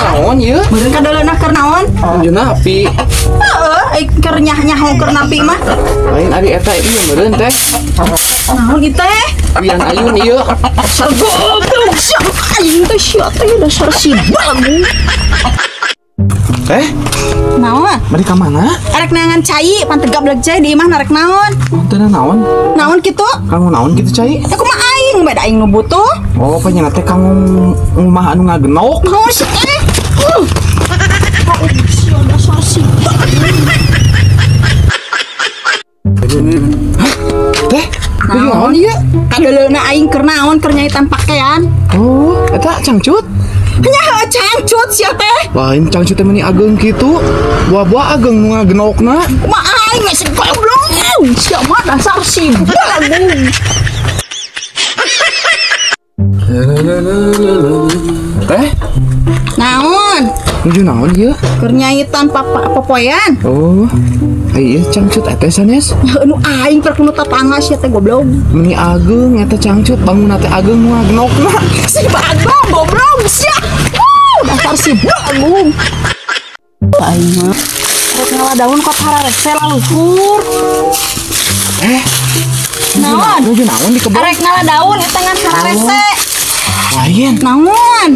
Naon ieu? Meureun kadeuleuna keur naon? Anjeunna api. Heueuh, keur nyah-nyaho keur napi mah. Lain ari eta ieu meureun teh. Naon ieu teh? Pian ayun ieu. Dasar goblok sia. Aing teh sia teh dasar si bagu. Naon? Bari ka mana? Arek nangan cai pan tegap beleg cai di imah narek naon? Teu naon? Naon kitu? Kanggo naon kitu cai? Ya kumaha aing beda aing nu butuh. Oh, penyen teh kanggo ngumah anu ngagenok. Naon sih teh? Sia dasar si bagu. Teh, naon ieu? Kadeuleuna aing keur naon keur nyaitan pakaian. Oh, eta cangcut. Nya heueuh cangcut sia teh. Lain cangcut teh meuni ageng kitu. Buah-buah ageng nu ngagenokna. Kumaha aing geus goblok. Sia mah dasar si bagu. Teh, Naon? nuju naon ieu? Keur nyaitan popoyan. Oh, ieu cangcut eta sanes. Nu aing keur kudu tatangga sia teh goblok. Meuni ageng eta cangcut bangunna teh ageng nu ngagenokna. Si bagu goblok sia. Dasar si bagu. Aing mah rek ngaladaun kok hararese laluhur. Naon? Nuju naon di kebon? Arek ngaladaun eta ngan hararese. Lain, Naon?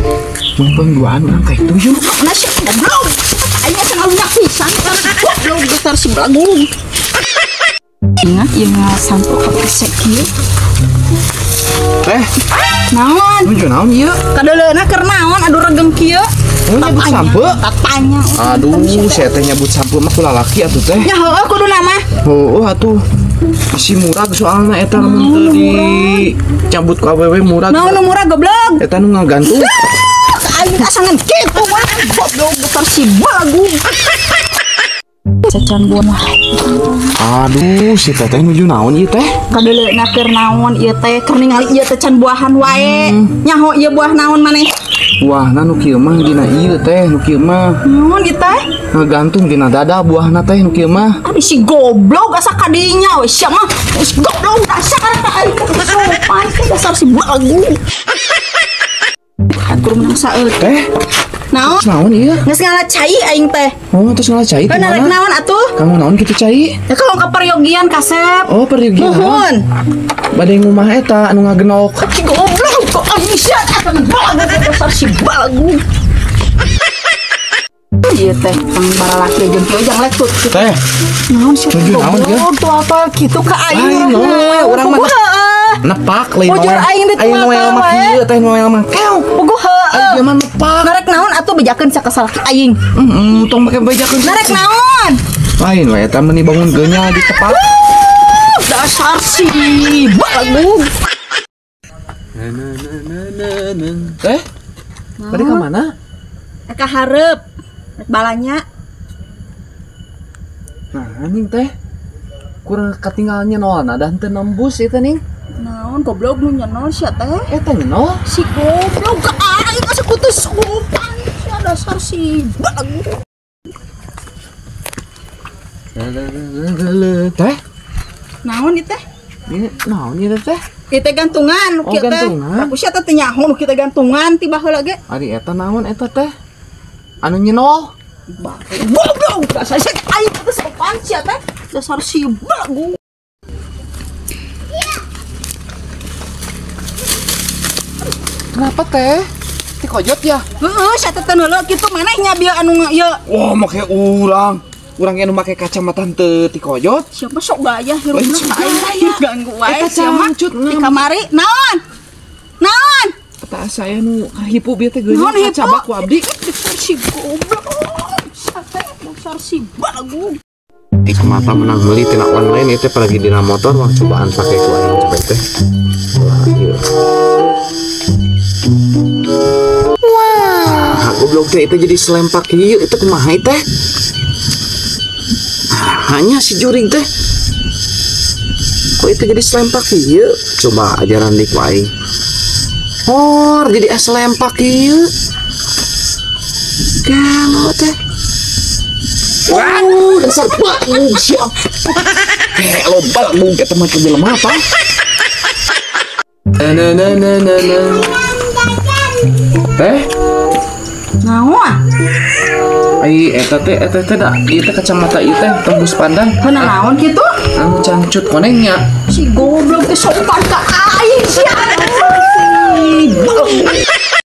mumpung duaan urang ka itu yuk. Mana sih goblok? Aing asa ngalunyak pisan goblok dasar si bagu. Ingat ieu ngasampo ka pesek kieu. Teh, Naon? nuju naon ieu? Kadeuleuna keur naon adu regeng kieu? Oh, nyebut sampe? Tatanya. Aduh, saya teh nyebut sampe mah ku lalaki atuh teh. Ya heueuh kudu nama. Oh, atuh. Si murag soalna eta lamun teu di cabut ku awewe murag. Naon nu murah goblok? Eta nu ngagantung. Aing asangan kitu mah. Goblok besar si bagu. Cacan buah. Aduh, si teteh nuju naon ieu teh? Kadeuleuna keur naon ieu teh keur ningali ieu teh can buahan wae. Nyaho ieu buah naon maneh? Wah, nu kieu mah dina ieu teh, nu kieu mah Naon ieu teh? ngagantung dina dada buahna teh nu kieu mah. Adi si goblok asa kadinya we sia mah. Si goblok dasar aing sopan dasar si bagu. Atur menang saeutik. Teh, Naon? naon ieu? Geus ngalacai aing teh. Oh, terus ngalacai teh Narek mana? naon atuh? Kamu naon kitu cai? Ya kalau ke peryogian kasep. Oh, peryogian. Nuhun. Bade ngumah eta anu ngagenok. Si goblok kok aing sia akan bagu dasar si bagu. Iya teh, pang baralaki jeung kieu jang letut. Teh, Naon sih? Tujuh naon, ya? Tuh apa kitu ka aing urang mah nepak lain Bujur aing di aing noel mah kieu teh noel mah keong. Puguh heueuh. Aing mah nepak. Narek naon atuh bejakeun sak salaki aing. Tong make bejakeun. Narek naon? Lain we eta meuni bangun geunnya di tepak. Dasar si bagu. Teh, tadi ka mana? Eka hareup. Rek balanya. Nah, anjing teh. Kurang ketinggalannya nol, dan teu nembus eta ning. Naon goblok nu nyenol sia teh? Eta nol. Si goblok ka aing asa kudu sopan. Sia dasar si bagu. Teh, Naon ieu teh? ini naon ieu teh? Ieu teh gantungan nu Oh, kieu teh. gantungan. Aku sia teh teu nyaho nu kieu teh gantungan ti baheula ge. Ari eta naon eta teh? Anu nyenol. Goblok dasar si aing teh sopan sia teh. Dasar si bagu. Kenapa teh? Ti kojot ya? Heeh, sia teh neuleuk kitu manehnya bieu anu ieu. Wah, make urang. Urang anu make kacamata teu ti kojot. Siapa sok gaya hirupna Lain sok ka aing gaya. ganggu wae Eta sia mah. cangcut, Di kamari naon? Naon? Eta saya nu hipu bieu teh geus Naon hipu? kacabak ku abdi. Dasar si goblok. Sia teh dasar si bagu. Mata menang beli tina online itu pergi dina motor wah cobaan pakai ku aing cepet teh. Wah, ieu. Wah, goblok teh itu jadi selempak ieu itu kumaha teh? Hanya si jurig teh. Kok itu jadi selempak ieu? Coba ajaran di ku aing. Oh, jadi selempak ieu. Kalau teh. Wow, dasar bagus siap. Lo bagus kita macam jelema apa? Teh, Naon? eta teh dah, ieu teh kacamata ieu teh tembus pandang. Kenal naon gitu? Anu cangcut konengnya. Si goblok teh sopan ka aing sia.